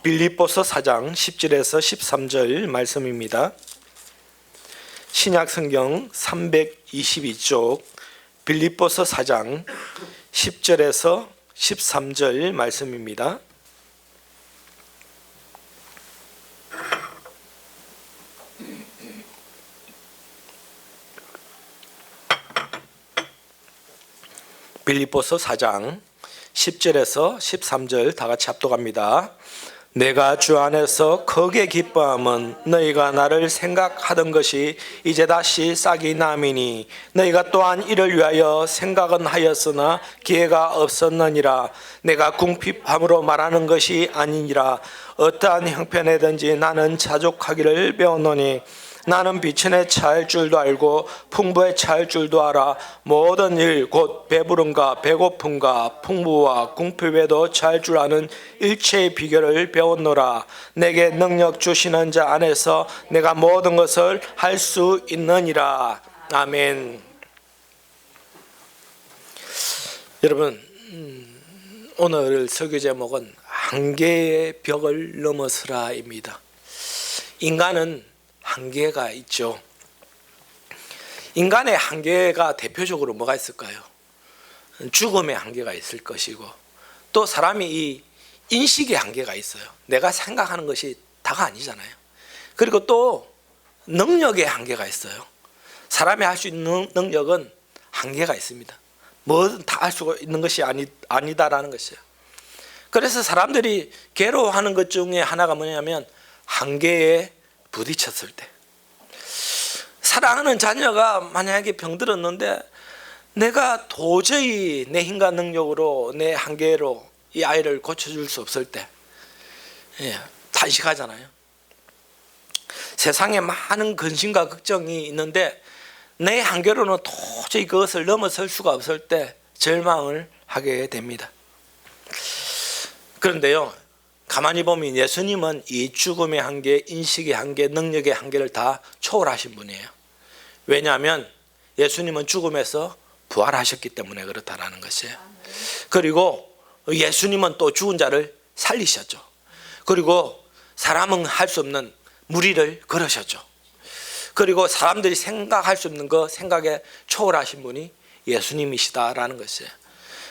빌립보서 4장 10절에서 13절 말씀입니다. 신약성경 322쪽 빌립보서 4장 10절에서 13절 말씀입니다. 빌립보서 4장 10절에서 13절 다 같이 합독합니다. 내가 주 안에서 크게 기뻐함은 너희가 나를 생각하던 것이 이제 다시 싹이 남이니 너희가 또한 이를 위하여 생각은 하였으나 기회가 없었느니라. 내가 궁핍함으로 말하는 것이 아니니라. 어떠한 형편에든지 나는 자족하기를 배웠노니 나는 비천에 처할 줄도 알고 풍부에 처할 줄도 알아. 모든 일 곧 배부름과 배고픔과 풍부와 궁핍에도 처할 줄 아는 일체의 비결을 배웠노라. 내게 능력 주시는 자 안에서 내가 모든 것을 할 수 있느니라. 아멘. 여러분, 오늘 설교 제목은 한계의 벽을 넘어서라입니다. 인간은 한계가 있죠. 인간의 한계가 대표적으로 뭐가 있을까요? 죽음의 한계가 있을 것이고, 또 사람이 이 인식의 한계가 있어요. 내가 생각하는 것이 다가 아니잖아요. 그리고 또 능력의 한계가 있어요. 사람이 할 수 있는 능력은 한계가 있습니다. 뭐든 다 할 수 있는 것이 아니다라는 것이에요. 그래서 사람들이 괴로워하는 것 중에 하나가 뭐냐면 한계에 부딪혔을 때, 사랑하는 자녀가 만약에 병들었는데 내가 도저히 내 힘과 능력으로 내 한계로 이 아이를 고쳐줄 수 없을 때 탄식하잖아요. 세상에 많은 근심과 걱정이 있는데 내 한계로는 도저히 그것을 넘어설 수가 없을 때 절망을 하게 됩니다. 그런데요, 가만히 보면 예수님은 이 죽음의 한계, 인식의 한계, 능력의 한계를 다 초월하신 분이에요. 왜냐하면 예수님은 죽음에서 부활하셨기 때문에 그렇다라는 것이에요. 그리고 예수님은 또 죽은 자를 살리셨죠. 그리고 사람은 할 수 없는 무리를 걸으셨죠. 그리고 사람들이 생각할 수 없는 그 생각에 초월하신 분이 예수님이시다라는 것이에요.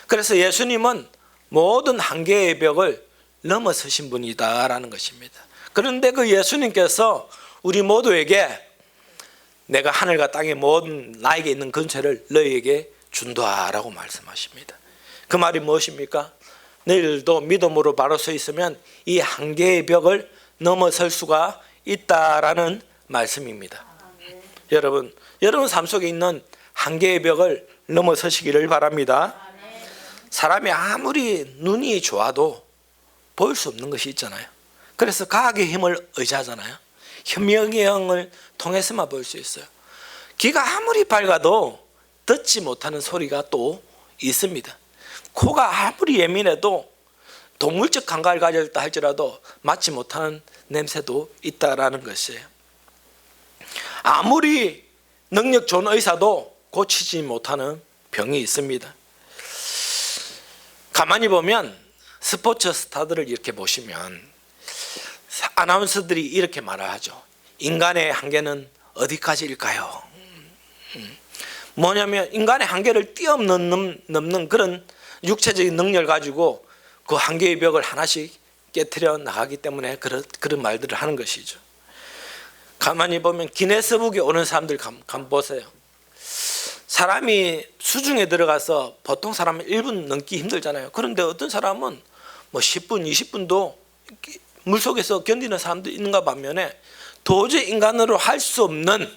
그래서 예수님은 모든 한계의 벽을 넘어서신 분이다라는 것입니다. 그런데 그 예수님께서 우리 모두에게 내가 하늘과 땅의 모든 나에게 있는 근처를 너희에게 준다라고 말씀하십니다. 그 말이 무엇입니까? 너희들도 믿음으로 바로 서 있으면 이 한계의 벽을 넘어설 수가 있다라는 말씀입니다. 여러분 삶 속에 있는 한계의 벽을 넘어서시기를 바랍니다. 사람이 아무리 눈이 좋아도 볼 수 없는 것이 있잖아요. 그래서 과학의 힘을 의지하잖아요. 현미경을 통해서만 볼 수 있어요. 귀가 아무리 밝아도 듣지 못하는 소리가 또 있습니다. 코가 아무리 예민해도 동물적 감각을 가졌다 할지라도 맡지 못하는 냄새도 있다라는 것이에요. 아무리 능력 좋은 의사도 고치지 못하는 병이 있습니다. 가만히 보면 스포츠 스타들을 이렇게 보시면 아나운서들이 이렇게 말을 하죠. 인간의 한계는 어디까지일까요? 뭐냐면 인간의 한계를 뛰어넘는 그런 육체적인 능력을 가지고 그 한계의 벽을 하나씩 깨트려 나가기 때문에 그런 말들을 하는 것이죠. 가만히 보면 기네스북에 오는 사람들 한번 보세요. 사람이 수중에 들어가서 보통 사람은 1분 넘기 힘들잖아요. 그런데 어떤 사람은 뭐 10분, 20분도 물속에서 견디는 사람도 있는가 반면에 도저히 인간으로 할 수 없는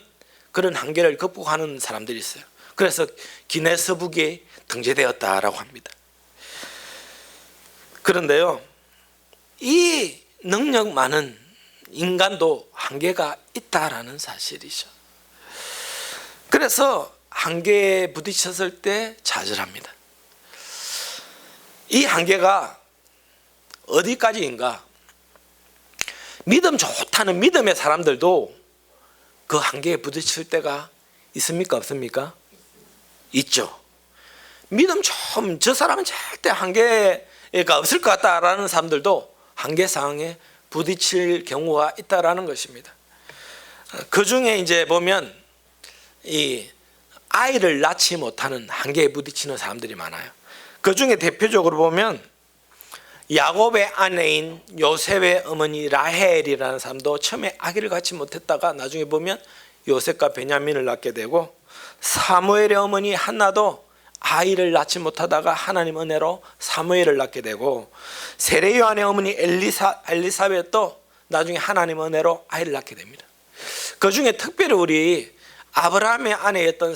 그런 한계를 극복하는 사람들이 있어요. 그래서 기네스북에 등재되었다라고 합니다. 그런데요, 이 능력 많은 인간도 한계가 있다라는 사실이죠. 그래서 한계에 부딪혔을 때 좌절합니다. 이 한계가 어디까지인가? 믿음 좋다는 믿음의 사람들도 그 한계에 부딪힐 때가 있습니까? 없습니까? 있죠. 믿음 좀 저 사람은 절대 한계가 없을 것 같다라는 사람들도 한계 상황에 부딪힐 경우가 있다라는 것입니다. 그 중에 이제 보면 이 아이를 낳지 못하는 한계에 부딪히는 사람들이 많아요. 그 중에 대표적으로 보면 야곱의 아내인 요셉의 어머니 라헬이라는 사람도 처음에 아기를 갖지 못했다가 나중에 보면 요셉과 베냐민을 낳게 되고, 사무엘의 어머니 한나도 아이를 낳지 못하다가 하나님 은혜로 사무엘을 낳게 되고, 세례요한의 어머니 엘리사벳도 나중에 하나님 은혜로 아이를 낳게 됩니다. 그 중에 특별히 우리 아브라함의 아내였던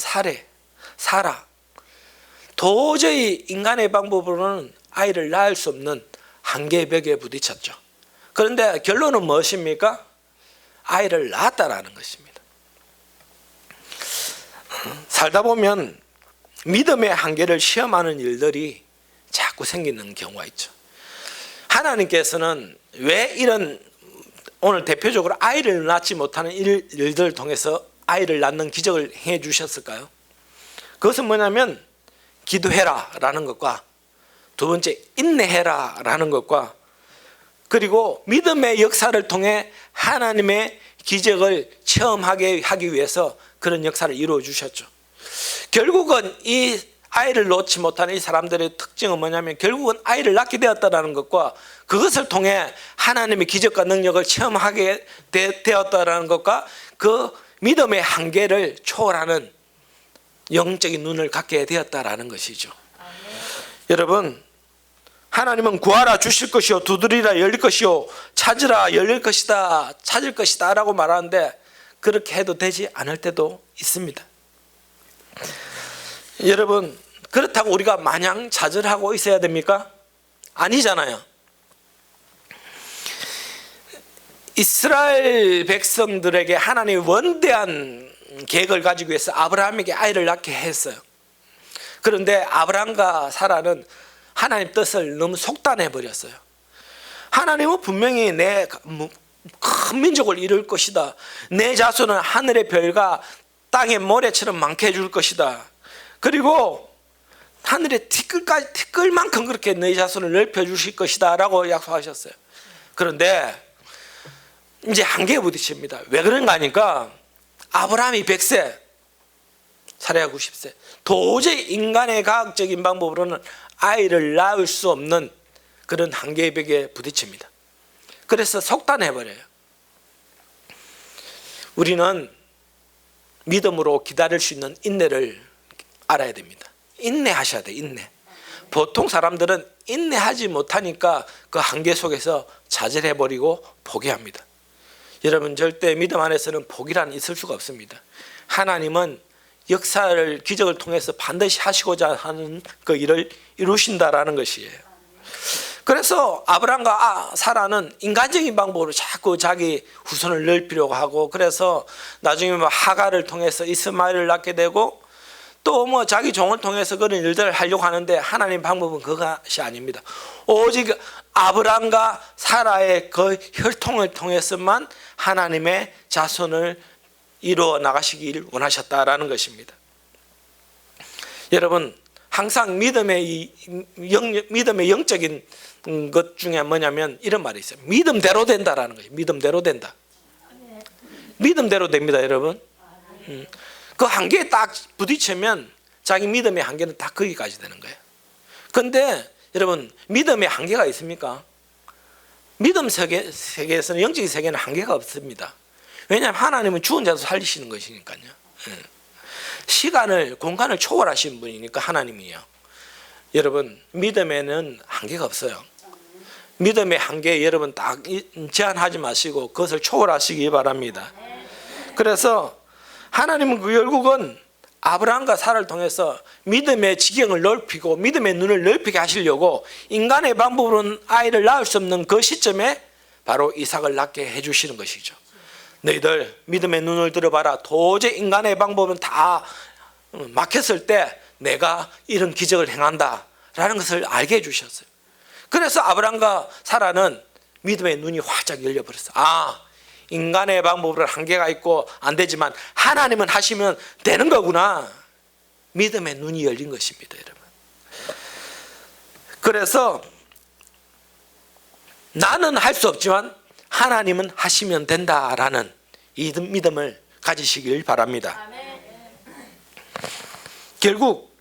사라, 도저히 인간의 방법으로는 아이를 낳을 수 없는 한계의 벽에 부딪혔죠. 그런데 결론은 무엇입니까? 아이를 낳았다라는 것입니다. 살다 보면 믿음의 한계를 시험하는 일들이 자꾸 생기는 경우가 있죠. 하나님께서는 왜 이런, 오늘 대표적으로 아이를 낳지 못하는 일들을 통해서 아이를 낳는 기적을 해 주셨을까요? 그것은 뭐냐면 기도해라 라는 것과, 두 번째 인내해라 라는 것과, 그리고 믿음의 역사를 통해 하나님의 기적을 체험하게 하기 위해서 그런 역사를 이루어 주셨죠. 결국은 이 아이를 놓지 못하는 이 사람들의 특징은 뭐냐면 결국은 아이를 낳게 되었다는 것과, 그것을 통해 하나님의 기적과 능력을 체험하게 되었다는 것과, 그 믿음의 한계를 초월하는 영적인 눈을 갖게 되었다라는 것이죠. 여러분, 하나님은 구하라 주실 것이요, 두드리라 열릴 것이요, 찾으라 열릴 것이다, 찾을 것이다 라고 말하는데 그렇게 해도 되지 않을 때도 있습니다. 여러분, 그렇다고 우리가 마냥 좌절하고 있어야 됩니까? 아니잖아요. 이스라엘 백성들에게 하나님이 원대한 계획을 가지기 위해서 아브라함에게 아이를 낳게 했어요. 그런데 아브라함과 사라는 하나님 뜻을 너무 속단해 버렸어요. 하나님은 분명히 내 큰 민족을 이룰 것이다, 내 자손은 하늘의 별과 땅의 모래처럼 많게 해줄 것이다, 그리고 하늘의 티끌만큼 그렇게 내 자손을 넓혀 주실 것이다 라고 약속하셨어요. 그런데 이제 한계에 부딪힙니다. 왜 그런가 하니까 아브라함이 100세, 사라가 90세, 도저히 인간의 과학적인 방법으로는 아이를 낳을 수 없는 그런 한계의 벽에 부딪힙니다. 그래서 속단해버려요. 우리는 믿음으로 기다릴 수 있는 인내를 알아야 됩니다. 인내하셔야 돼요. 인내. 보통 사람들은 인내하지 못하니까 그 한계 속에서 좌절해버리고 포기합니다. 여러분, 절대 믿음 안에서는 포기란 있을 수가 없습니다. 하나님은 역사를, 기적을 통해서 반드시 하시고자 하는 그 일을 이루신다라는 것이에요. 그래서 아브라함과 사라는 인간적인 방법으로 자꾸 자기 후손을 넓히려고 하고, 그래서 나중에 하갈을 통해서 이스마엘을 낳게 되고, 또 자기 종을 통해서 그런 일들을 하려고 하는데 하나님 방법은 그것이 아닙니다. 오직 아브라함과 사라의 그 혈통을 통해서만 하나님의 자손을 이루어 나가시길 원하셨다라는 것입니다. 여러분, 항상 믿음의 영적인 것 중에 뭐냐면 이런 말이 있어요. 믿음대로 된다라는 거예요. 믿음대로 된다. 믿음대로 됩니다, 여러분. 그 한계에 딱 부딪히면 자기 믿음의 한계는 딱 거기까지 되는 거예요. 그런데 여러분, 믿음의 한계가 있습니까? 믿음 세계에서는, 영적인 세계는 한계가 없습니다. 왜냐하면 하나님은 죽은 자도 살리시는 것이니까요. 시간을, 공간을 초월하신 분이니까 하나님이요. 여러분, 믿음에는 한계가 없어요. 믿음의 한계에 여러분 딱 제한하지 마시고 그것을 초월하시기 바랍니다. 그래서 하나님은 결국은 아브라함과 사라를 통해서 믿음의 지경을 넓히고 믿음의 눈을 넓히게 하시려고 인간의 방법으로는 아이를 낳을 수 없는 그 시점에 바로 이삭을 낳게 해주시는 것이죠. 너희들 믿음의 눈을 들어봐라. 도저히 인간의 방법은 다 막혔을 때 내가 이런 기적을 행한다 라는 것을 알게 해주셨어요. 그래서 아브라함과 사라는 믿음의 눈이 활짝 열려버렸어요. 아, 인간의 방법으로는 한계가 있고 안 되지만 하나님은 하시면 되는 거구나. 믿음의 눈이 열린 것입니다, 여러분. 그래서 나는 할 수 없지만 하나님은 하시면 된다라는 이 믿음을 가지시길 바랍니다. 결국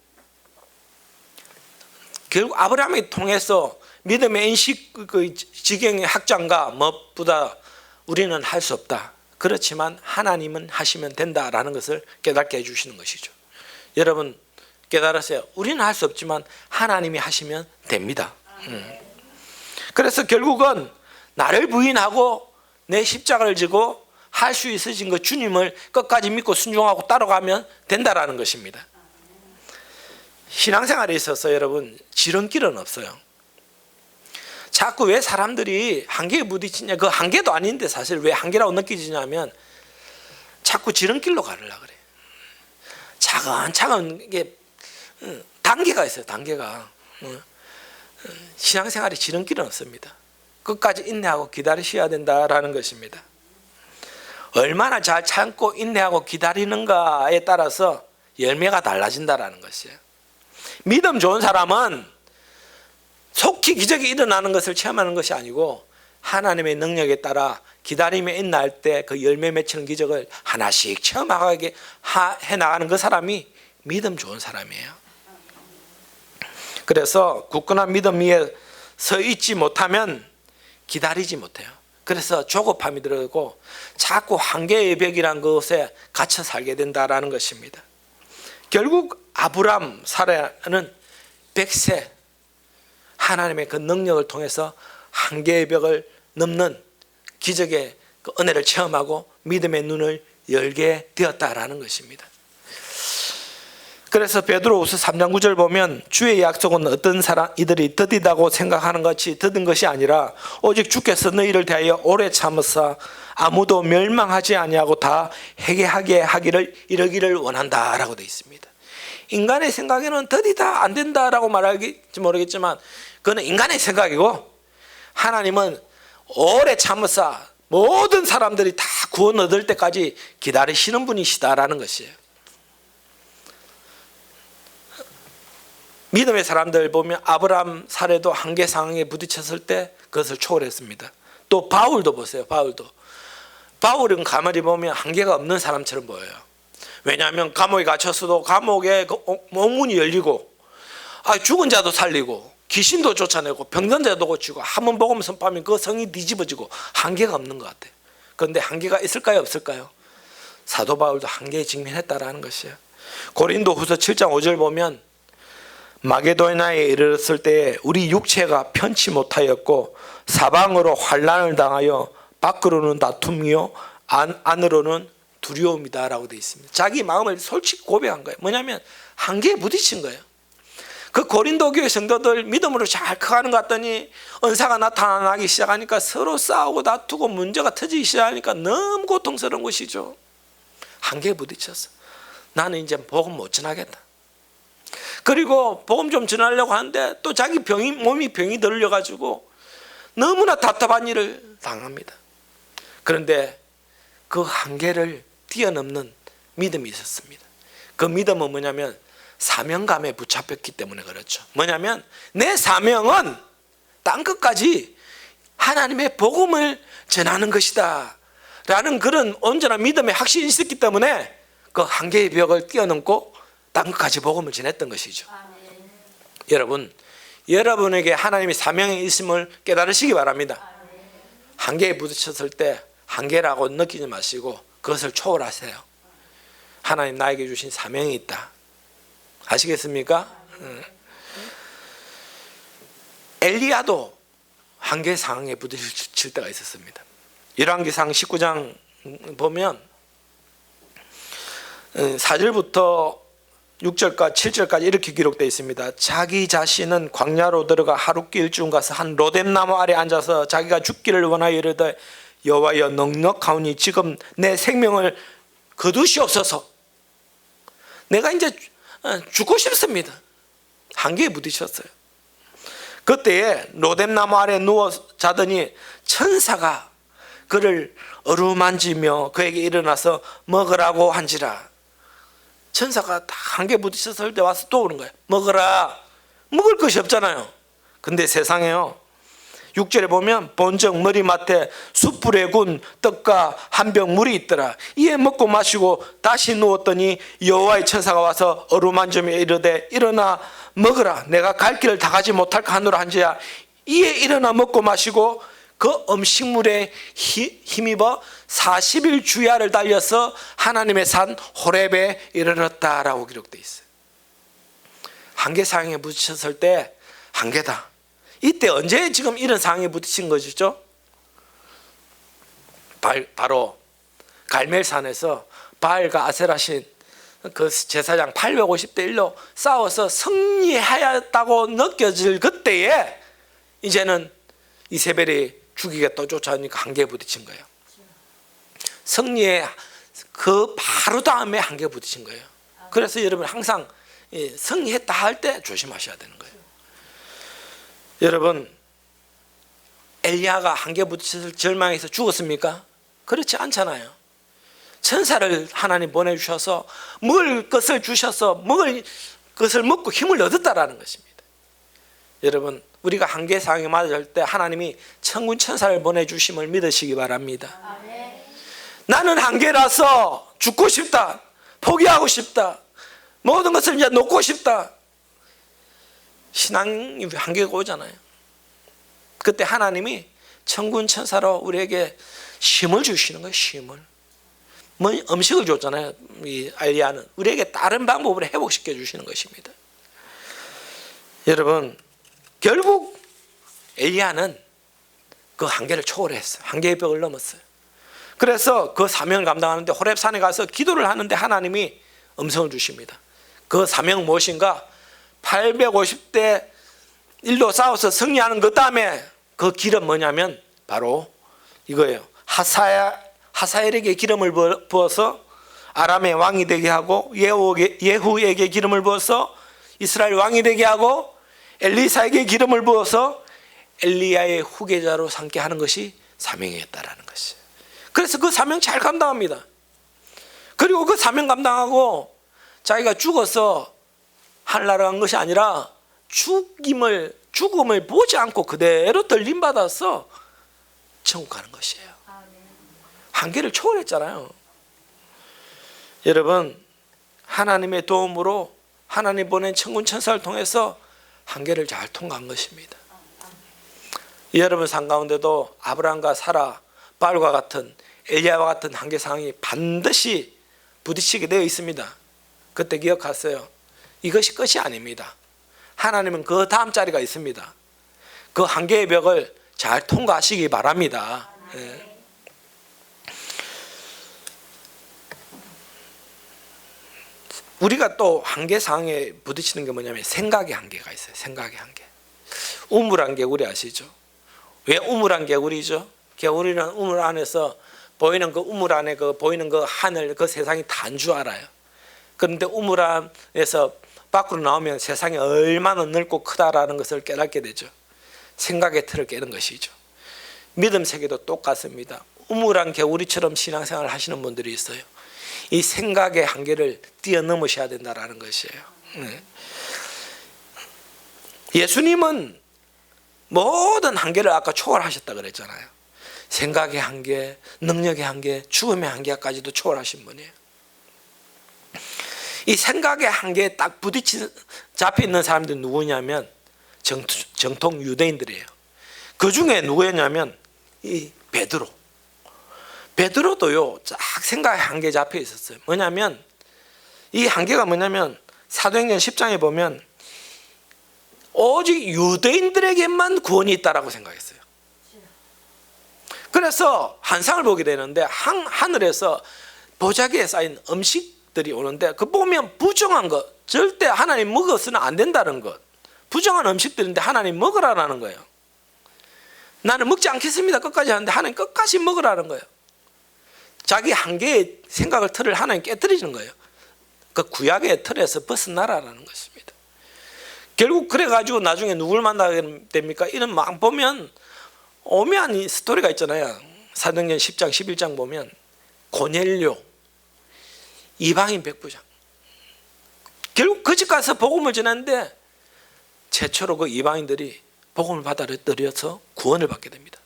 아브라함을 통해서 믿음의 인식 지경의 확장과 무엇보다 우리는 할 수 없다. 그렇지만 하나님은 하시면 된다라는 것을 깨닫게 해주시는 것이죠. 여러분 깨달으세요. 우리는 할 수 없지만 하나님이 하시면 됩니다. 그래서 결국은 나를 부인하고 내 십자가를 지고 할 수 있으신 그 주님을 끝까지 믿고 순종하고 따라가면 된다라는 것입니다. 신앙생활에 있어서 여러분 지름길은 없어요. 자꾸 왜 사람들이 한계에 부딪히냐, 그 한계도 아닌데 사실 왜 한계라고 느껴지냐면 자꾸 지름길로 가려고 그래요. 차근차근 이게 단계가 있어요. 단계가. 신앙생활에 지름길은 없습니다. 끝까지 인내하고 기다리셔야 된다라는 것입니다. 얼마나 잘 참고 인내하고 기다리는가에 따라서 열매가 달라진다라는 것이에요. 믿음 좋은 사람은 속히 기적이 일어나는 것을 체험하는 것이 아니고 하나님의 능력에 따라 기다림에 인내할 때 그 열매 맺히는 기적을 하나씩 체험하게 해나가는 그 사람이 믿음 좋은 사람이에요. 그래서 굳건한 믿음 위에 서 있지 못하면 기다리지 못해요. 그래서 조급함이 들고 자꾸 한계의 벽이란 것에 갇혀 살게 된다라는 것입니다. 결국 아브람 사라는 100세 하나님의 그 능력을 통해서 한계의 벽을 넘는 기적의 그 은혜를 체험하고 믿음의 눈을 열게 되었다라는 것입니다. 그래서 베드로후서 3장 9절 보면 주의 약속은 어떤 사람 이들이 더디다고 생각하는 것이 더딘 것이 아니라 오직 주께서 너희를 대하여 오래 참으사 아무도 멸망하지 아니하고 다 회개하게 하기를 이르기를 원한다라고 되어 있습니다. 인간의 생각에는 더디다 안 된다라고 말할지 모르겠지만 그건 인간의 생각이고 하나님은 오래 참으사 모든 사람들이 다 구원 얻을 때까지 기다리시는 분이시다라는 것이에요. 믿음의 사람들 보면 아브라함 사례도 한계 상황에 부딪혔을 때 그것을 초월했습니다. 또 바울도 보세요. 바울은 가만히 보면 한계가 없는 사람처럼 보여요. 왜냐하면 감옥에 갇혔어도 감옥에 문이 열리고 죽은 자도 살리고 귀신도 쫓아내고 병든 자도 고치고 한 번 복음 선포하면 그 성이 뒤집어지고 한계가 없는 것 같아요. 그런데 한계가 있을까요 없을까요? 사도 바울도 한계에 직면했다라는 것이에요. 고린도후서 7장 5절 보면 마게도냐에 이르렀을 때 우리 육체가 편치 못하였고 사방으로 환난을 당하여 밖으로는 다툼이요 안으로는 두려움이다라고 되어 있습니다. 자기 마음을 솔직히 고백한 거예요. 뭐냐면 한계에 부딪힌 거예요. 그 고린도 교회 성도들 믿음으로 잘 커가는 것 같더니 은사가 나타나기 시작하니까 서로 싸우고 다투고 문제가 터지기 시작하니까 너무 고통스러운 것이죠. 한계에 부딪혔어. 나는 이제 복음 못 전하겠다. 그리고 복음 좀 전하려고 하는데 또 자기 몸이 병이 들려가지고 너무나 답답한 일을 당합니다. 그런데 그 한계를 뛰어넘는 믿음이 있었습니다. 그 믿음은 뭐냐면 사명감에 붙잡혔기 때문에 그렇죠. 뭐냐면 내 사명은 땅끝까지 하나님의 복음을 전하는 것이다 라는 그런 온전한 믿음의 확신이 있었기 때문에 그 한계의 벽을 뛰어넘고 땅끝까지 복음을 전했던 것이죠. 여러분, 여러분에게 하나님의 사명이 있음을 깨달으시기 바랍니다. 한계에 부딪혔을 때 한계라고 느끼지 마시고 그것을 초월하세요. 하나님 나에게 주신 사명이 있다. 아시겠습니까? 엘리야도 한계 상황에 부딪힐 때가 있었습니다. 열왕기상 19장 보면 4절부터 6절까지 7절까지 이렇게 기록되어 있습니다. 자기 자신은 광야로 들어가 하룻길쯤 가서 한 로뎀나무 아래 앉아서 자기가 죽기를 원하여 이르되 여호와여 넉넉하오니 지금 내 생명을 거두시옵소서. 내가 이제 죽고 싶습니다. 한계에 부딪혔어요. 그때에 로뎀나무 아래 누워 자더니 천사가 그를 어루만지며 그에게 일어나서 먹으라고 한지라. 천사가 다 한계에 부딪혔을 때 와서 또 오는 거예요. 먹어라. 먹을 것이 없잖아요. 근데 세상에요, 6절에 보면 본적 머리맡에 숯불에 군 떡과 한 병 물이 있더라. 이에 먹고 마시고 다시 누웠더니 여호와의 천사가 와서 어루만지며 이르되 일어나 먹으라. 내가 갈 길을 다 가지 못할까 하노라 한지야. 이에 일어나 먹고 마시고 그 음식물에 힘입어 40일 주야를 달려서 하나님의 산 호렙에 이르렀다라고 기록되어 있어요. 한계 상황에 부딪혔을 때 한계다. 이때 언제 지금 이런 상황에 부딪힌 것이죠? 바로 갈멜산에서 바알과 아세라신 그 제사장 850대 1로 싸워서 승리하였다고 느껴질 그때에 이제는 이세벨이 죽이겠다 쫓아오니까 한계에 부딪힌 거예요. 승리의 그 바로 다음에 한계에 부딪힌 거예요. 그래서 여러분 항상 승리했다 할 때 조심하셔야 되는 거예요. 여러분, 엘리야가 한계에 부딪혀서 절망해서 죽었습니까? 그렇지 않잖아요. 천사를 하나님 보내주셔서 먹을 것을 주셔서 먹을 것을 먹고 힘을 얻었다라는 것입니다. 여러분, 우리가 한계 상황에 맞을 때 하나님이 천군 천사를 보내주심을 믿으시기 바랍니다. 나는 한계라서 죽고 싶다, 포기하고 싶다, 모든 것을 이제 놓고 싶다. 신앙이 한계가 오잖아요. 그때 하나님이 천군 천사로 우리에게 힘을 주시는 거예요. 힘을. 뭐 음식을 줬잖아요. 이 엘리야는 우리에게 다른 방법으로 회복시켜 주시는 것입니다. 여러분, 결국 엘리야는 그 한계를 초월했어요. 한계의 벽을 넘었어요. 그래서 그 사명을 감당하는데 호렙산에 가서 기도를 하는데 하나님이 음성을 주십니다. 그 사명은 무엇인가? 850대 1로 싸워서 승리하는 그 다음에 그 길은 뭐냐면 바로 이거예요. 하사엘에게 기름을 부어서 아람의 왕이 되게 하고 예후에게 기름을 부어서 이스라엘 왕이 되게 하고 엘리사에게 기름을 부어서 엘리야의 후계자로 삼게 하는 것이 사명이었다라는 것이에요. 그래서 그 사명 잘 감당합니다. 그리고 그 사명 감당하고 자기가 죽어서 하늘나라 간 것이 아니라 죽음을 보지 않고 그대로 들림받아서 천국 가는 것이에요. 한계를 초월했잖아요. 여러분, 하나님의 도움으로 하나님 보낸 천군 천사를 통해서 한계를 잘 통과한 것입니다. 여러분 삶 가운데도 아브라함과 사라, 바알과 같은 엘리야와 같은 한계 상황이 반드시 부딪히게 되어 있습니다. 그때 기억하세요. 이것이 끝이 아닙니다. 하나님은 그 다음 자리가 있습니다. 그 한계의 벽을 잘 통과하시기 바랍니다. 네. 우리가 또 한계 상황에 부딪히는 게 뭐냐면 생각의 한계가 있어요. 생각의 한계. 우물안 개구리 아시죠? 왜 우물안 개구리죠? 개구리는 우물 안에서 보이는 그 우물 안에 그 보이는 그 하늘, 그 세상이 다인 줄 알아요. 그런데 우물 안에서 밖으로 나오면 세상이 얼마나 넓고 크다라는 것을 깨닫게 되죠. 생각의 틀을 깨는 것이죠. 믿음 세계도 똑같습니다. 우물안 개구리처럼 신앙생활을 하시는 분들이 있어요. 이 생각의 한계를 뛰어넘으셔야 된다는 것이에요. 예수님은 모든 한계를 아까 초월하셨다 그랬잖아요. 생각의 한계, 능력의 한계, 죽음의 한계까지도 초월하신 분이에요. 이 생각의 한계에 딱 잡혀 있는 사람들이 누구냐면 정통 유대인들이에요. 그 중에 누구였냐면 이 베드로도요 쫙 생각의 한계에 잡혀 있었어요. 뭐냐면 이 한계가 뭐냐면 사도행전 10장에 보면 오직 유대인들에게만 구원이 있다라고 생각했어요. 그래서 환상을 보게 되는데 하늘에서 보자기에 쌓인 음식들이 오는데 그 보면 부정한 것, 절대 하나님 먹어서는 안 된다는 것, 부정한 음식들인데 하나님 먹으라는 거예요. 나는 먹지 않겠습니다 끝까지 하는데 하나님 끝까지 먹으라는 거예요. 자기 한계의 생각을 틀을 하나님 깨뜨리는 거예요. 그 구약의 틀에서 벗어나라는 것입니다. 결국 그래가지고 나중에 누굴 만나게 됩니까? 이런 막 보면 오묘한 이 스토리가 있잖아요. 사도행전 10장 11장 보면 고넬료 이방인 백부장, 결국 그 집 가서 복음을 전했는데 최초로 그 이방인들이 복음을 받아들여서 구원을 받게 됩니다.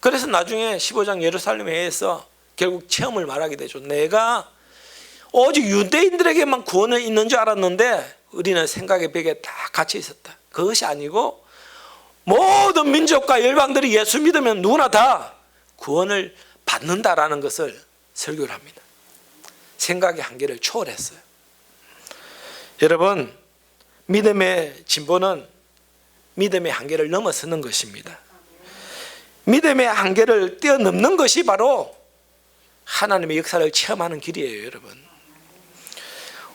그래서 나중에 15장 예루살렘 회에서 결국 체험을 말하게 되죠. 내가 오직 유대인들에게만 구원을 있는 줄 알았는데 우리는 생각의 벽에 다 갇혀 있었다. 그것이 아니고 모든 민족과 열방들이 예수 믿으면 누구나 다 구원을 받는다라는 것을 설교를 합니다. 생각의 한계를 초월했어요. 여러분, 믿음의 진보는 믿음의 한계를 넘어서는 것입니다. 믿음의 한계를 뛰어넘는 것이 바로 하나님의 역사를 체험하는 길이에요, 여러분.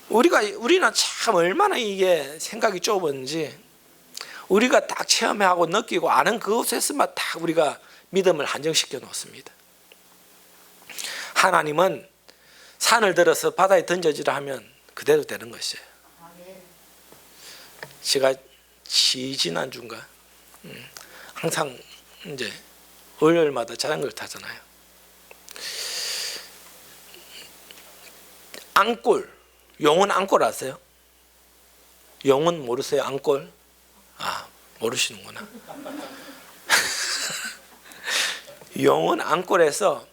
우리는 참 얼마나 이게 생각이 좁은지 우리가 딱 체험하고 느끼고 아는 그곳에서만 딱 우리가 믿음을 한정시켜 놓습니다. 하나님은 산을 들어서 바다에 던져지라 하면 그대로 되는 것이에요. 제가 지난주인가 항상 이제 월요일마다 자전거를 타잖아요. 앙골, 용은 앙골 아세요? 용은 모르세요? 앙골? 아, 모르시는구나. 용은 앙골에서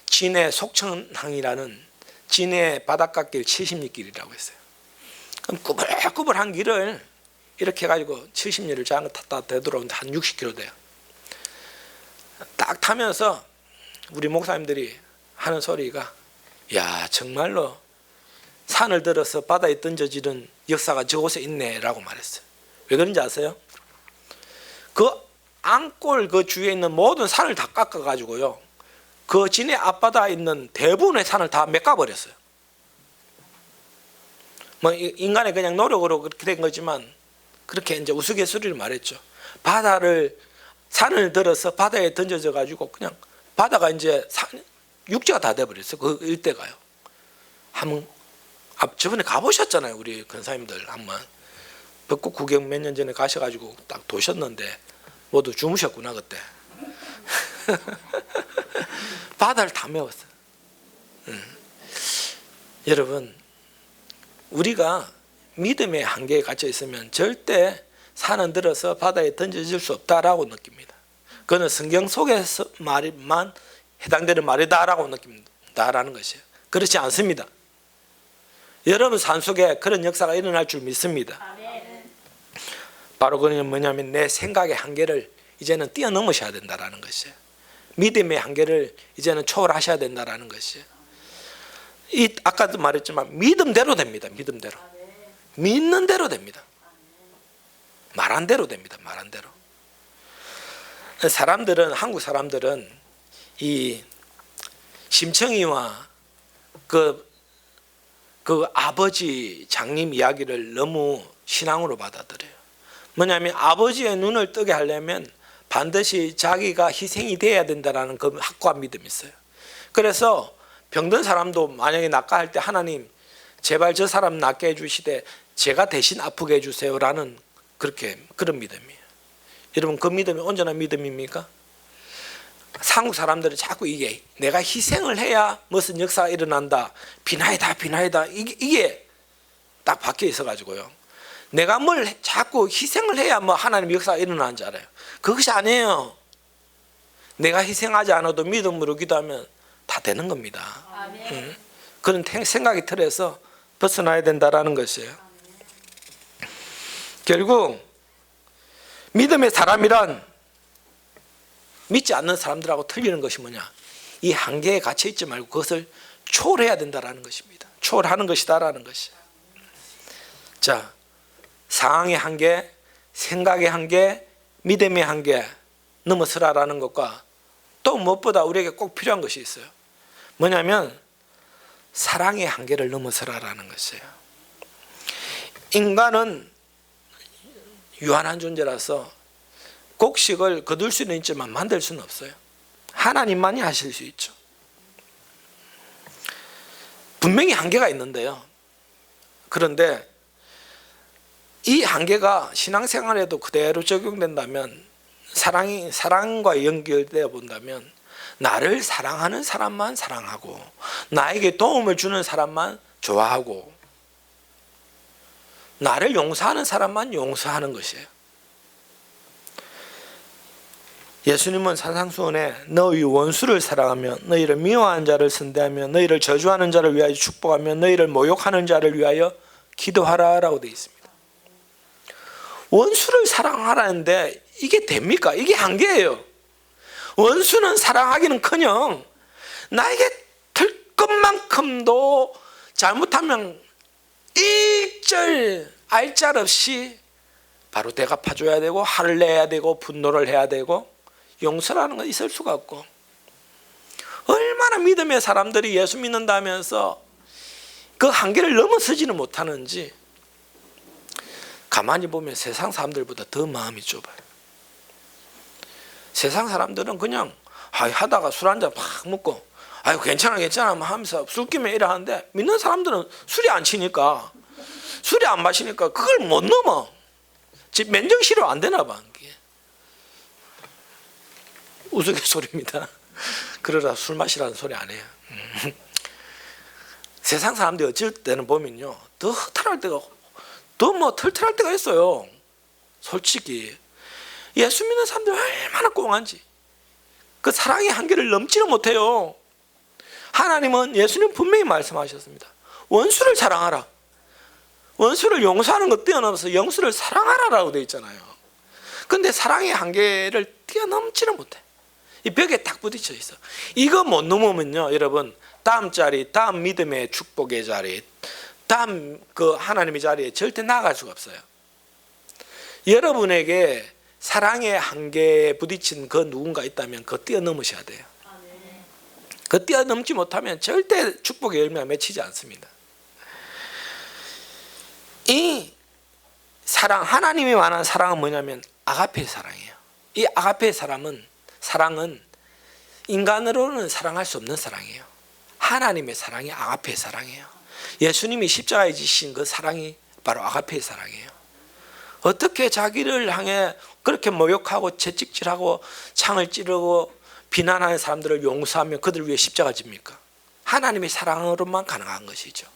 진해 속천항이라는 진해 바닷가길 70리길이라고 했어요. 그럼 꾸불꾸불한 길을 이렇게 해가지고 70리를 자전거 탔다 되돌아오는데 한 60km 돼요. 딱 타면서 우리 목사님들이 하는 소리가, 야, 정말로 산을 들어서 바다에 던져지는 역사가 저곳에 있네 라고 말했어요. 왜 그런지 아세요? 그 앙골 그 주위에 있는 모든 산을 다 깎아가지고요, 그 진해 앞바다에 있는 대부분의 산을 다 메꿔버렸어요. 뭐 인간의 그냥 노력으로 그렇게 된 거지만 그렇게 이제 우스갯소리를 말했죠. 산을 들어서 바다에 던져져 가지고 그냥 바다가 이제 육지가 다 돼버렸어요. 그 일대가요. 저번에 가보셨잖아요, 우리 권사님들. 한번 벚꽃 구경 몇 년 전에 가셔가지고 딱 도셨는데 모두 주무셨구나 그때. 바다를 다 메웠어요. 여러분, 우리가 믿음의 한계에 갇혀 있으면 절대 산은 들어서 바다에 던져질 수 없다라고 느낍니다. 그거는 성경 속에서 말만 해당되는 말이다라고 느낀다라는 것이에요. 그렇지 않습니다. 여러분 삶 속에 그런 역사가 일어날 줄 믿습니다. 바로 그건 뭐냐면 내 생각의 한계를 이제는 뛰어넘으셔야 된다라는 것이에요. 믿음의 한계를 이제는 초월하셔야 된다라는 것이에요. 아까도 말했지만 믿음대로 됩니다. 믿음대로. 믿는 대로 됩니다. 말한 대로 됩니다. 말한 대로. 한국 사람들은 이 심청이와 그 아버지 장님 이야기를 너무 신앙으로 받아들여요. 뭐냐면 아버지의 눈을 뜨게 하려면 반드시 자기가 희생이 돼야 된다는 그 확고한 믿음이 있어요. 그래서 병든 사람도 만약에 낫까 할 때 하나님 제발 저 사람 낫게 해주시되 제가 대신 아프게 해주세요라는 그런 믿음이에요. 여러분, 그 믿음이 온전한 믿음입니까? 한국 사람들은 자꾸 이게 내가 희생을 해야 무슨 역사가 일어난다, 비나이다 이게 딱 박혀 있어가지고요, 내가 뭘 자꾸 희생을 해야 뭐 하나님의 역사가 일어나는 줄 알아요. 그것이 아니에요. 내가 희생하지 않아도 믿음으로 기도하면 다 되는 겁니다. 그런 생각의 틀에서 벗어나야 된다라는 것이에요. 결국 믿음의 사람이란 믿지 않는 사람들하고 틀리는 것이 뭐냐, 이 한계에 갇혀 있지 말고 그것을 초월해야 된다라는 것입니다. 초월하는 것이다라는 것이에요. 자, 상황의 한계, 생각의 한계, 믿음의 한계 넘어서라라는 것과 또 무엇보다 우리에게 꼭 필요한 것이 있어요. 뭐냐면 사랑의 한계를 넘어서라라는 것이에요. 인간은 유한한 존재라서 곡식을 거둘 수는 있지만 만들 수는 없어요. 하나님만이 하실 수 있죠. 분명히 한계가 있는데요, 그런데 이 한계가 신앙생활에도 그대로 적용된다면, 사랑과 연결되어 본다면 나를 사랑하는 사람만 사랑하고 나에게 도움을 주는 사람만 좋아하고 나를 용서하는 사람만 용서하는 것이에요. 예수님은 산상수훈에 너희 원수를 사랑하며 너희를 미워하는 자를 선대하며 너희를 저주하는 자를 위하여 축복하며 너희를 모욕하는 자를 위하여 기도하라 라고 되어 있습니다. 원수를 사랑하라는데 이게 됩니까? 이게 한계예요. 원수는 사랑하기는커녕 나에게 들 것만큼도 잘못하면 일절 알짤 없이 바로 대갚아줘야 되고 화를 내야 되고 분노를 해야 되고 용서라는 건 있을 수가 없고, 얼마나 믿음의 사람들이 예수 믿는다면서 그 한계를 넘어서지는 못하는지 가만히 보면 세상 사람들보다 더 마음이 좁아요. 세상 사람들은 그냥 하다가 술 한잔 팍 먹고 아유 괜찮아 하면서 술김에 이래 하는데, 믿는 사람들은 술이 안 치니까, 술이 안 마시니까 그걸 못 넘어. 집 맨정신으로 안 되나 봐. 우스갯소리입니다. 그러다 술 마시라는 소리 안 해요. 세상 사람들이 어쩔 때는 보면요, 더 허탈할 때가, 더 털털할 때가 있어요. 솔직히 예수 믿는 사람들 얼마나 꽁한지 그 사랑의 한계를 넘지는 못해요. 하나님은, 예수님 분명히 말씀하셨습니다. 원수를 사랑하라. 원수를 용서하는 것 뛰어넘어서 영수를 사랑하라라고 되어 있잖아요. 그런데 사랑의 한계를 뛰어넘지는 못해. 이 벽에 딱 부딪혀 있어. 이거 못 넘으면요, 여러분, 다음 자리, 다음 믿음의 축복의 자리, 다음 그 하나님의 자리에 절대 나아갈 수가 없어요. 여러분에게 사랑의 한계에 부딪힌 그 누군가 있다면 그거 뛰어넘으셔야 돼요. 그 뛰어넘지 못하면 절대 축복의 열매가 맺히지 않습니다. 이 사랑, 하나님이 말하는 사랑은 뭐냐면 아가페의 사랑이에요. 이 아가페의 사랑은 인간으로는 사랑할 수 없는 사랑이에요. 하나님의 사랑이 아가페의 사랑이에요. 예수님이 십자가에 지신 그 사랑이 바로 아가페의 사랑이에요. 어떻게 자기를 향해 그렇게 모욕하고 채찍질하고 창을 찌르고 비난하는 사람들을 용서하며 그들을 위해 십자가 집니까? 하나님의 사랑으로만 가능한 것이죠.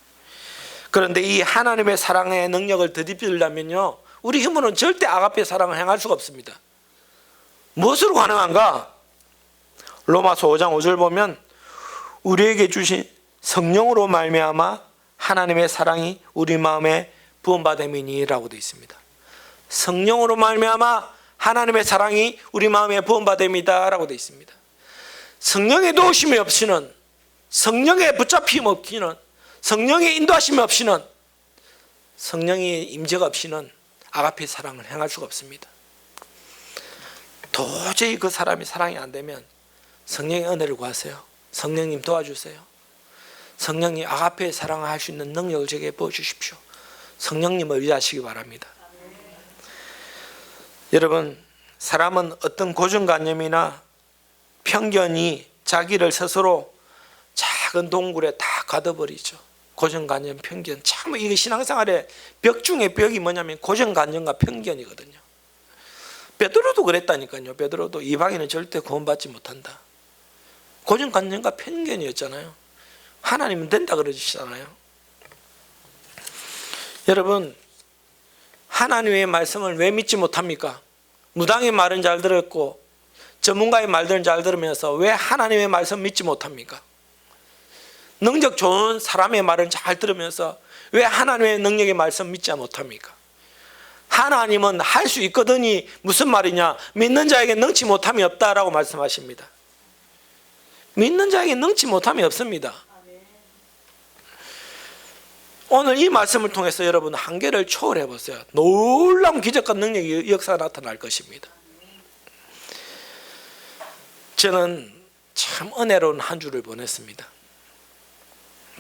그런데 이 하나님의 사랑의 능력을 덧입히려면요, 우리 힘으로는 절대 아가페 사랑을 행할 수가 없습니다. 무엇으로 가능한가? 로마서 5장 5절 보면 우리에게 주신 성령으로 말미암아 하나님의 사랑이 우리 마음에 부음받음이니라고 되어 있습니다. 성령으로 말미암아 하나님의 사랑이 우리 마음에 부음받음이다라고 되어 있습니다. 성령의 도우심이 없이는, 성령의 붙잡힘 없이는, 성령의 인도하심이 없이는, 성령의 임재가 없이는 아가페 사랑을 행할 수가 없습니다. 도저히 그 사람이 사랑이 안 되면 성령의 은혜를 구하세요. 성령님 도와주세요. 성령님 아가페 사랑을 할 수 있는 능력을 제게 부어주십시오. 성령님을 의지하시기 바랍니다. 여러분, 사람은 어떤 고정관념이나 편견이 자기를 스스로 작은 동굴에 다 가둬버리죠. 고정관념, 편견. 참 이게 신앙생활의 벽 중에 벽이 뭐냐면 고정관념과 편견이거든요. 베드로도 그랬다니까요. 베드로도 이방인은 절대 구원받지 못한다. 고정관념과 편견이었잖아요. 하나님은 된다 그러시잖아요. 여러분, 하나님의 말씀을 왜 믿지 못합니까? 무당의 말은 잘 들었고 전문가의 말들은 잘 들으면서 왜 하나님의 말씀 믿지 못합니까? 능력 좋은 사람의 말은 잘 들으면서 왜 하나님의 능력의 말씀 믿지 못합니까? 하나님은 할 수 있거든이 무슨 말이냐? 믿는 자에게 능치 못함이 없다라고 말씀하십니다. 믿는 자에게 능치 못함이 없습니다. 오늘 이 말씀을 통해서 여러분 한계를 초월해 보세요. 놀라운 기적과 능력의 역사가 나타날 것입니다. 저는 참 은혜로운 한 주를 보냈습니다.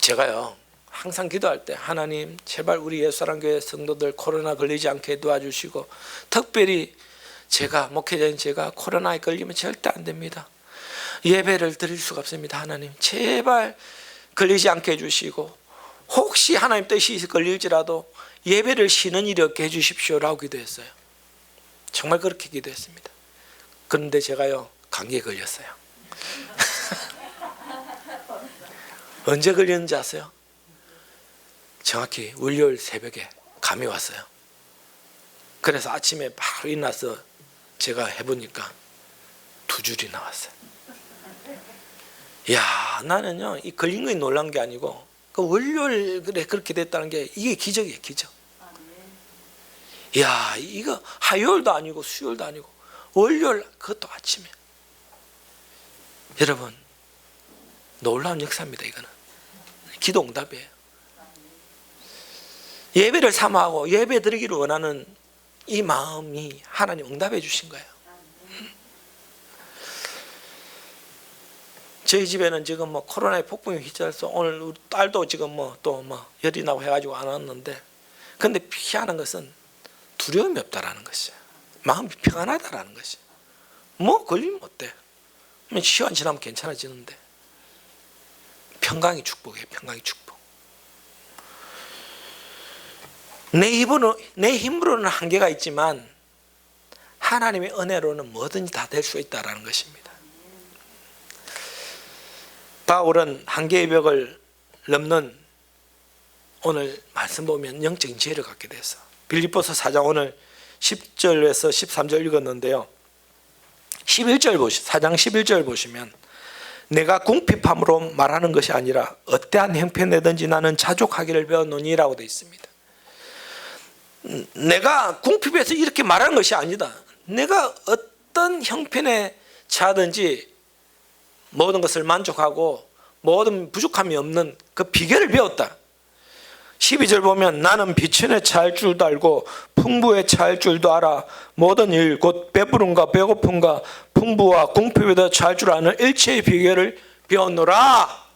제가요 항상 기도할 때 하나님 제발 우리 예수사랑교회 성도들 코로나 걸리지 않게 도와주시고, 특별히 제가 목회자인 제가 코로나에 걸리면 절대 안 됩니다. 예배를 드릴 수가 없습니다. 하나님 제발 걸리지 않게 해주시고, 혹시 하나님 뜻이 걸릴지라도 예배를 쉬는 일이 없게 해주십시오라고 기도했어요. 정말 그렇게 기도했습니다. 그런데 제가요 감기에 걸렸어요. 언제 걸렸는지 아세요? 정확히 월요일 새벽에 감이 왔어요. 그래서 아침에 바로 일어나서 제가 해보니까 2줄이 나왔어요. 야, 나는요 이 걸린 거에 놀란 게 아니고 그 월요일에 그렇게 됐다는 게 이게 기적이에요, 기적. 야, 이거 화요일도 아니고 수요일도 아니고 월요일, 그것도 아침에. 여러분, 놀라운 역사입니다. 이거는 기도 응답이에요. 예배를 사모하고 예배 드리기를 원하는 이 마음이 하나님 응답해 주신 거예요. 저희 집에는 지금 뭐 코로나의 폭풍이 휘날려서 오늘 우리 딸도 지금 또 열이 나고 해가지고 안 왔는데, 근데 희한한 것은 두려움이 없다라는 것이에요. 마음이 평안하다라는 것이에요. 뭐 걸리면 어때? 시간 지나면 괜찮아지는데. 평강이 축복이에요. 평강이 축복. 내 힘으로는 한계가 있지만 하나님의 은혜로는 뭐든지 다 될 수 있다라는 것입니다. 바울은 한계의 벽을 넘는 오늘 말씀 보면 영적인 지혜를 갖게 됐어. 빌립보서 4장 오늘 10절에서 13절 읽었는데요. 11절 4장 11절 보시면 내가 궁핍함으로 말하는 것이 아니라 어떠한 형편이든지 나는 자족하기를 배웠노니라고 되어 있습니다. 내가 궁핍해서 이렇게 말하는 것이 아니다. 내가 어떤 형편에 처하든지 모든 것을 만족하고 모든 부족함이 없는 그 비결을 배웠다. 12절 보면 나는 비천에 처할 줄도 알고 풍부에 처할 줄도 알아. 모든 일 곧 배부름과 배고픔과 풍부와 궁핍에도 처할 줄 아는 일체의 비결을 배웠노라.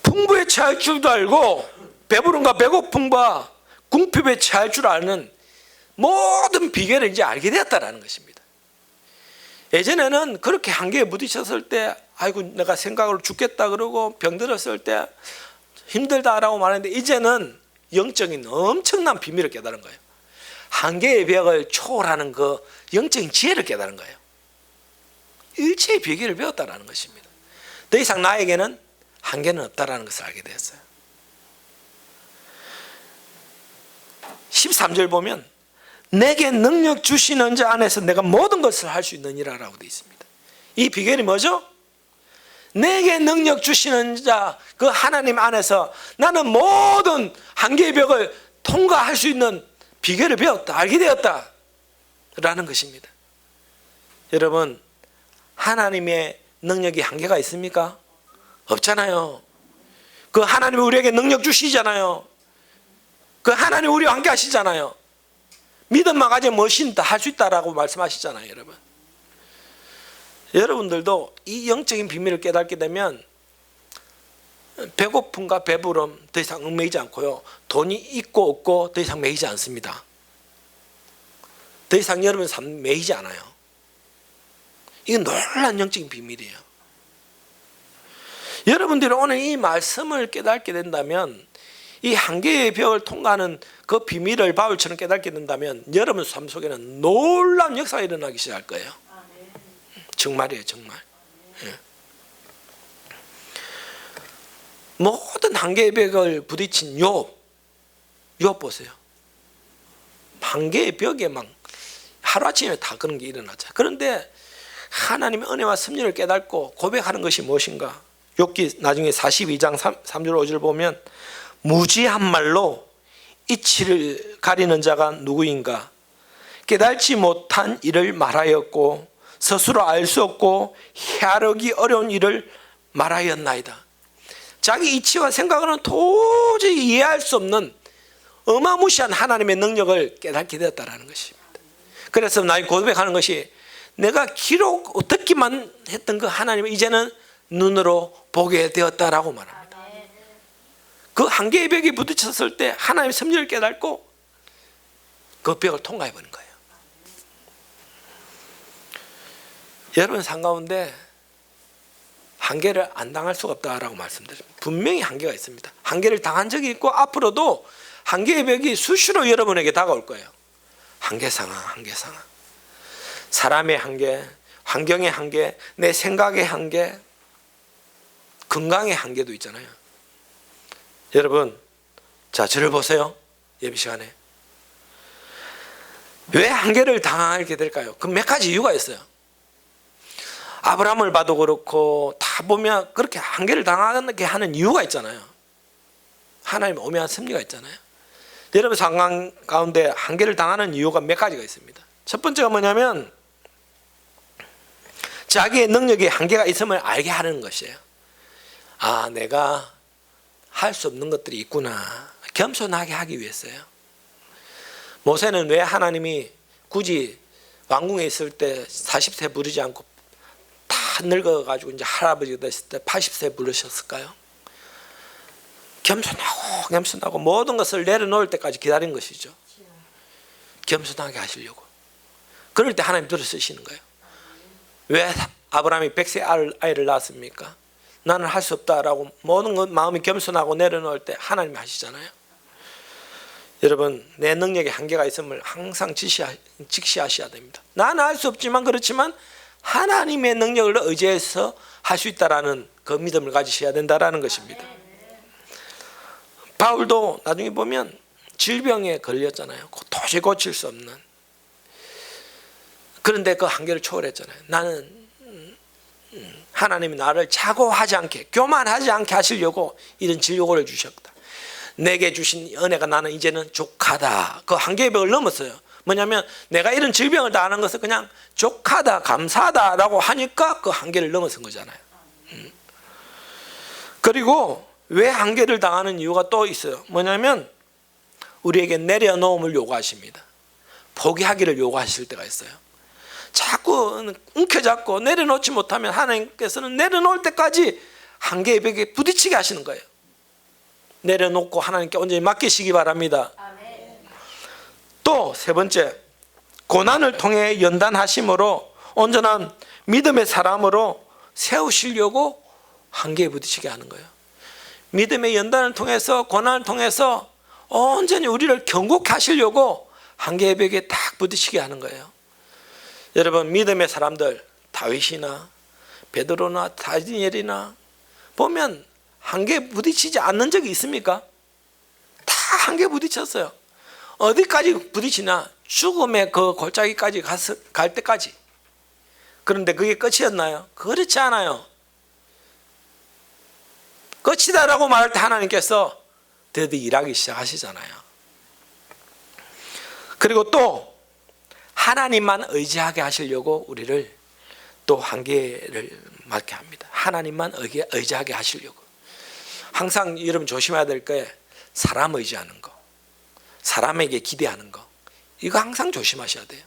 풍부에 처할 줄도 알고 배부름과 배고픔과 궁핍에 처할 줄 아는 모든 비결을 이제 알게 되었다라는 것입니다. 예전에는 그렇게 한계에 부딪혔을 때 아이고 내가 생각으로 죽겠다 그러고 병들었을 때 힘들다라고 말하는데, 이제는 영적인 엄청난 비밀을 깨달은 거예요. 한계의 벽을 초월하는 그 영적인 지혜를 깨달은 거예요. 일체의 비결을 배웠다라는 것입니다. 더 이상 나에게는 한계는 없다라는 것을 알게 되었어요. 13절 보면 내게 능력 주시는 자 안에서 내가 모든 것을 할 수 있느니라 라고 되어 있습니다. 이 비결이 뭐죠? 내게 능력 주시는 자, 그 하나님 안에서 나는 모든 한계의 벽을 통과할 수 있는 비결을 배웠다, 알게 되었다 라는 것입니다. 여러분, 하나님의 능력이 한계가 있습니까? 없잖아요. 그 하나님이 우리에게 능력 주시잖아요. 그 하나님이 우리와 함께 하시잖아요. 믿음만 가지면 무엇이든 다 할 수 있다라고 말씀하시잖아요. 여러분, 여러분들도 이 영적인 비밀을 깨닫게 되면 배고픔과 배부름 더 이상 얽매이지 않고요, 돈이 있고 없고 더 이상 매이지 않습니다. 더 이상 여러분 삶 매이지 않아요. 이건 놀라운 영적인 비밀이에요. 여러분들이 오늘 이 말씀을 깨닫게 된다면, 이 한계의 벽을 통과하는 그 비밀을 바울처럼 깨닫게 된다면 여러분 삶 속에는 놀라운 역사가 일어나기 시작할 거예요. 정말이에요, 정말. 예. 모든 한계의 벽을 부딪힌 욥 보세요. 한계의 벽에 막 하루아침에 다 그런 게 일어나죠. 그런데 하나님의 은혜와 섭리를 깨닫고 고백하는 것이 무엇인가? 욥기 나중에 42장 3절 5절 보면 무지한 말로 이치를 가리는 자가 누구인가? 깨달지 못한 일을 말하였고 스스로 알 수 없고 헤아르기 어려운 일을 말하였나이다. 자기 이치와 생각으로는 도저히 이해할 수 없는 어마무시한 하나님의 능력을 깨닫게 되었다는 것입니다. 그래서 나의 고백하는 것이 내가 기록 듣기만 했던 그 하나님을 이제는 눈으로 보게 되었다라고 말합니다. 그 한계의 벽에 부딪혔을 때 하나님의 섭리를 깨닫고 그 벽을 통과해 버린 거예요. 여러분 삶 가운데 한계를 안 당할 수가 없다라고 말씀드립니다. 분명히 한계가 있습니다. 한계를 당한 적이 있고 앞으로도 한계의 벽이 수시로 여러분에게 다가올 거예요. 한계 상황, 한계 상황. 사람의 한계, 환경의 한계, 내 생각의 한계, 건강의 한계도 있잖아요. 여러분, 자, 저를 보세요. 예배 시간에 왜 한계를 당하게 될까요? 그 몇 가지 이유가 있어요. 아브라함을 봐도 그렇고 다 보면 그렇게 한계를 당하게 하는 이유가 있잖아요. 하나님의 오묘한 섭리가 있잖아요. 여러분 상황 가운데 한계를 당하는 이유가 몇 가지가 있습니다. 첫 번째가 뭐냐면 자기의 능력에 한계가 있음을 알게 하는 것이에요. 아, 내가 할 수 없는 것들이 있구나. 겸손하게 하기 위해서요. 모세는 왜 하나님이 굳이 왕궁에 있을 때 40세 부르지 않고 다 늙어가지고 이제 할아버지가 됐을 때 80세 부르셨을까요? 겸손하고 모든 것을 내려놓을 때까지 기다린 것이죠. 겸손하게 하시려고. 그럴 때 하나님 들어서시는 거예요. 왜 아브라함이 100세 아이를 낳았습니까? 나는 할 수 없다라고 모든 것 마음이 겸손하고 내려놓을 때 하나님이 하시잖아요. 여러분 내 능력에 한계가 있음을 항상 직시하셔야 됩니다. 나는 할 수 없지만 그렇지만 하나님의 능력을 의지해서 할 수 있다라는 그 믿음을 가지셔야 된다라는 것입니다. 바울도 나중에 보면 질병에 걸렸잖아요. 도저히 고칠 수 없는. 그런데 그 한계를 초월했잖아요. 나는 하나님이 나를 자고하지 않게 교만하지 않게 하시려고 이런 진료를 주셨다. 내게 주신 은혜가 나는 이제는 족하다. 그 한계의 벽을 넘었어요. 뭐냐면 내가 이런 질병을 당하는 것은 그냥 족하다 감사하다라고 하니까 그 한계를 넘어선 거잖아요. 그리고 왜 한계를 당하는 이유가 또 있어요. 뭐냐면 우리에게 내려놓음을 요구하십니다. 포기하기를 요구하실 때가 있어요. 자꾸 움켜잡고 내려놓지 못하면 하나님께서는 내려놓을 때까지 한계의 벽에 부딪히게 하시는 거예요. 내려놓고 하나님께 온전히 맡기시기 바랍니다. 또 세 번째, 고난을 통해 연단하심으로 온전한 믿음의 사람으로 세우시려고 한계에 부딪히게 하는 거예요. 믿음의 연단을 통해서 고난을 통해서 온전히 우리를 경고케 하시려고 한계의 벽에 딱 부딪히게 하는 거예요. 여러분 믿음의 사람들 다윗이나 베드로나 다니엘이나 보면 한계에 부딪히지 않는 적이 있습니까? 다 한계에 부딪혔어요. 어디까지 부딪히나 죽음의 그 골짜기까지 갈 때까지. 그런데 그게 끝이었나요? 그렇지 않아요. 끝이다라고 말할 때 하나님께서 드디어 일하기 시작하시잖아요. 그리고 또 하나님만 의지하게 하시려고 우리를 또 한계를 맞게 합니다. 하나님만 의지하게 하시려고. 항상 여러분 조심해야 될 게 사람 의지하는 거, 사람에게 기대하는 거, 이거 항상 조심하셔야 돼요.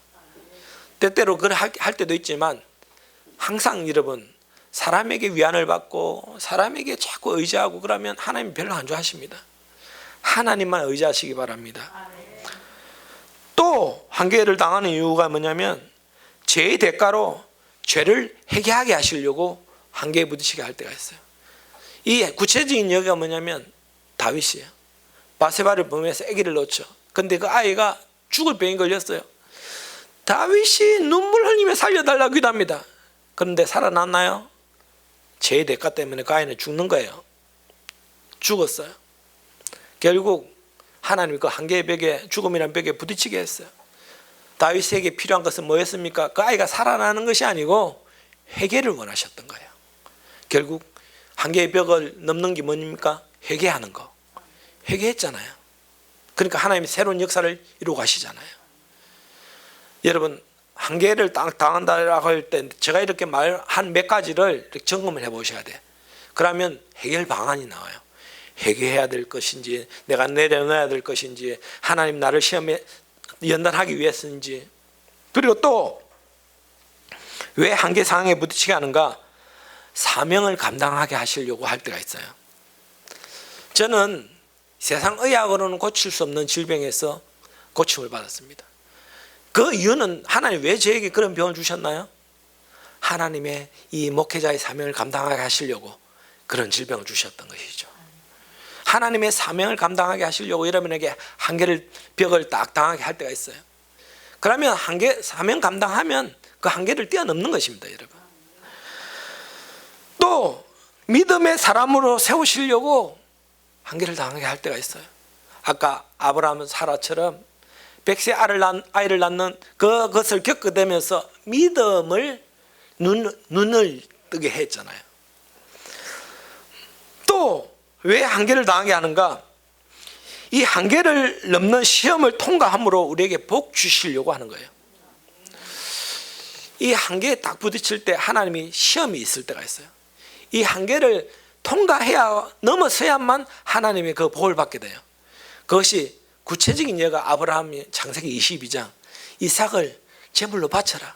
때때로 그걸 할 때도 있지만 항상 여러분 사람에게 위안을 받고 사람에게 자꾸 의지하고 그러면 하나님 별로 안 좋아하십니다. 하나님만 의지하시기 바랍니다. 또 한계를 당하는 이유가 뭐냐면 죄의 대가로 죄를 회개하게 하시려고 한계에 부딪히게 할 때가 있어요. 이 구체적인 여기가 뭐냐면 다윗이에요. 바세바를 보면서 아기를 놓죠. 근데 그 아이가 죽을 병이 걸렸어요. 다윗이 눈물 흘리며 살려달라고 기도합니다. 그런데 살아났나요? 죄의 대가 때문에 그 아이는 죽는 거예요. 죽었어요. 결국 하나님이 그 한계의 벽에, 죽음이라는 벽에 부딪히게 했어요. 다윗에게 필요한 것은 뭐였습니까? 그 아이가 살아나는 것이 아니고 회개를 원하셨던 거예요. 결국 한계의 벽을 넘는 게 뭡니까? 회개하는 거. 회개했잖아요. 그러니까 하나님이 새로운 역사를 이루고 가시잖아요. 여러분 한계를 당한다라고 할 때 제가 이렇게 말한 몇 가지를 이렇게 점검을 해보셔야 돼요. 그러면 해결 방안이 나와요. 회개해야 될 것인지, 내가 내려놔야 될 것인지, 하나님 나를 시험에 연단하기 위해서인지. 그리고 또 왜 한계 상황에 부딪히게 하는가? 사명을 감당하게 하시려고 할 때가 있어요. 저는 세상 의학으로는 고칠 수 없는 질병에서 고침을 받았습니다. 그 이유는 하나님 왜 저에게 그런 병을 주셨나요? 하나님의 이 목회자의 사명을 감당하게 하시려고 그런 질병을 주셨던 것이죠. 하나님의 사명을 감당하게 하시려고 여러분에게 한계를 벽을 딱 당하게 할 때가 있어요. 그러면 사명 감당하면 그 한계를 뛰어넘는 것입니다, 여러분. 또 믿음의 사람으로 세우시려고 한계를 당하게 할 때가 있어요. 아까 아브라함은 사라처럼 100세 아이를 낳는 그것을 겪어대면서 믿음을 눈을 뜨게 했잖아요. 또 왜 한계를 당하게 하는가? 이 한계를 넘는 시험을 통과함으로 우리에게 복 주시려고 하는 거예요. 이 한계에 딱 부딪힐 때 하나님이 시험이 있을 때가 있어요. 이 한계를 통과해야, 넘어서야만 하나님의 그 복을 받게 돼요. 그것이 구체적인 예가 아브라함이 창세기 22장 이삭을 제물로 바쳐라.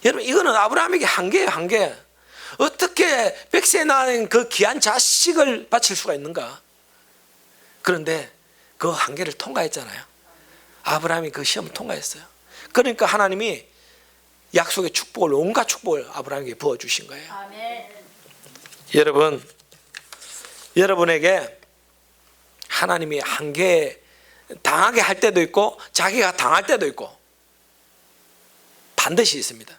여러분, 이거는 아브라함에게 한계예요. 한계. 어떻게 100세 낳은 그 귀한 자식을 바칠 수가 있는가? 그런데 그 한계를 통과했잖아요. 아브라함이 그 시험을 통과했어요. 그러니까 하나님이 약속의 축복을, 온갖 축복을 아브라함에게 부어주신 거예요. 아멘. 여러분, 여러분에게 하나님이 한계 당하게 할 때도 있고 자기가 당할 때도 있고 반드시 있습니다.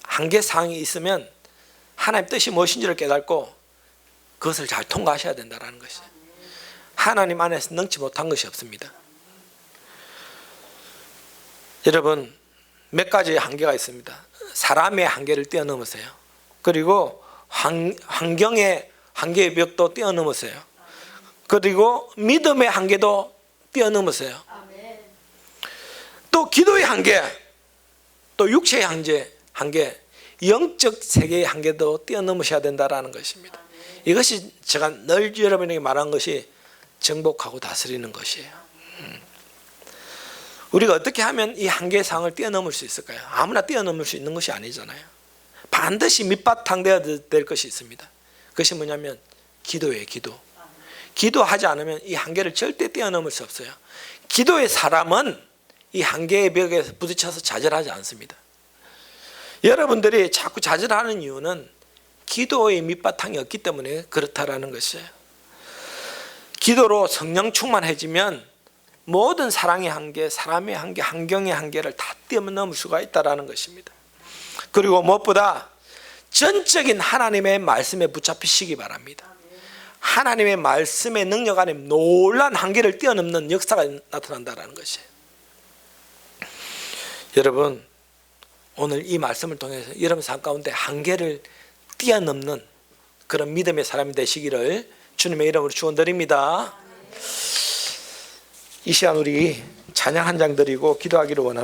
한계 상황이 있으면 하나님 뜻이 무엇인지를 깨닫고 그것을 잘 통과하셔야 된다는 것이에요. 하나님 안에서 능치 못한 것이 없습니다. 여러분, 몇 가지의 한계가 있습니다. 사람의 한계를 뛰어넘으세요. 그리고 환경의 한계의 벽도 뛰어넘으세요. 그리고 믿음의 한계도 뛰어넘으세요. 또 기도의 한계, 또 육체의 한계, 영적 세계의 한계도 뛰어넘으셔야 된다는 것입니다. 이것이 제가 늘 여러분에게 말한 것이 정복하고 다스리는 것이에요. 우리가 어떻게 하면 이 한계 상을 뛰어넘을 수 있을까요? 아무나 뛰어넘을 수 있는 것이 아니잖아요. 반드시 밑바탕되어야 될 것이 있습니다. 그것이 뭐냐면 기도예요. 기도하지 않으면 이 한계를 절대 뛰어넘을 수 없어요. 기도의 사람은 이 한계의 벽에 부딪혀서 좌절하지 않습니다. 여러분들이 자꾸 좌절하는 이유는 기도의 밑바탕이 없기 때문에 그렇다라는 것이에요. 기도로 성령 충만해지면 모든 사랑의 한계, 사람의 한계, 환경의 한계를 다 뛰어넘을 수가 있다는 것입니다. 그리고 무엇보다 전적인 하나님의 말씀에 붙잡히시기 바랍니다. 하나님의 말씀의 능력 안에 놀라운 한계를 뛰어넘는 역사가 나타난다는 것이에요. 여러분, 오늘 이 말씀을 통해서 여러분 삶 가운데 한계를 뛰어넘는 그런 믿음의 사람이 되시기를 주님의 이름으로 축원드립니다. 이 시간 우리 찬양 한 장 드리고 기도하기를 원합니다.